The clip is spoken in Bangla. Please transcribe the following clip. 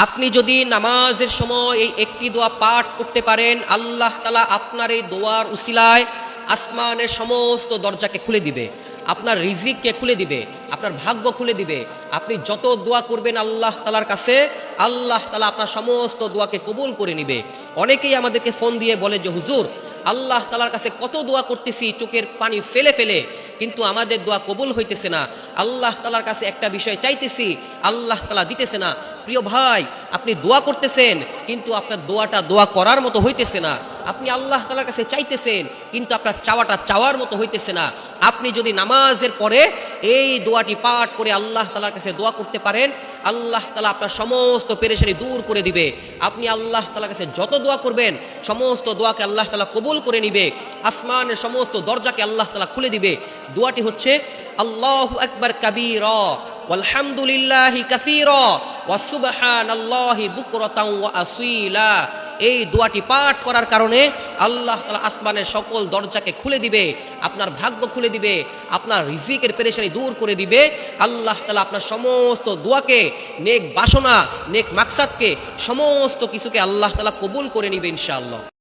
আপনি যদি নামাজের সময় এই একটি দোয়া পাঠ করতে পারেন, আল্লাহ তাআলা আপনার এই দোয়ার উসিলায় আসমানের সমস্ত দরজাকে খুলে দিবে, আপনার রিজিককে খুলে দিবে, আপনার ভাগ্য খুলে দিবে। আপনি যত দোয়া করবেন আল্লাহ তাআলার কাছে, আল্লাহ তাআলা আপনার সমস্ত দোয়াকে কবুল করে নিবে। অনেকেই আমাদেরকে ফোন দিয়ে বলে যে হুজুর, আল্লাহ তাআলার কাছে কত দোয়া করতেছি চোখের পানি ফেলে ফেলে, কিন্তু আমাদের দোয়া কবুল হইতেছে না। আল্লাহ তাআলার কাছে একটা বিষয় চাইতেছি, আল্লাহ তাআলা দিতেছে না। প্রিয় ভাই, আপনি দোয়া করতেছেন কিন্তু আপনার দোয়াটা দোয়া করার মতো হইতেছে না। আপনি আল্লাহ তাআলার কাছে চাইতেছেন কিন্তু আপনার চাওয়াটা চাওয়ার মতো হইতেছে না। আপনি যদি নামাজের পরে এই দোয়াটি পাঠ করে আল্লাহ তাআলার কাছে দোয়া করতে পারেন, আল্লাহ তাআলা আপনার সমস্ত পেরেশানি দূর করে দিবে। আপনি আল্লাহ তাআলার কাছে যত দোয়া করবেন সমস্ত দোয়াকে আল্লাহ তাআলা কবুল করে নিবে, আসমানের সমস্ত দরজাকে আল্লাহ তাআলা খুলে দিবে। দোয়াটি হচ্ছে আল্লাহু আকবার কাবীরা ওয়ালহামদুলিল্লাহি কাসীরা ওয়া সুবহানাল্লাহি বুকরাতাও ওয়া আসীলা। এই দোয়াটি পাঠ করার কারণে আল্লাহ তাআলা আসমানের সকল দরজাকে খুলে দিবে, আপনার ভাগ্য খুলে দিবে, আপনার রিজিকের পেরেশানি দূর করে দিবে। আল্লাহ তাআলা আপনার সমস্ত দোয়াকে, নেক বাসনা, নেক মাকসাদকে, সমস্ত কিছুকে আল্লাহ তাআলা কবুল করে নিবে ইনশাআল্লাহ।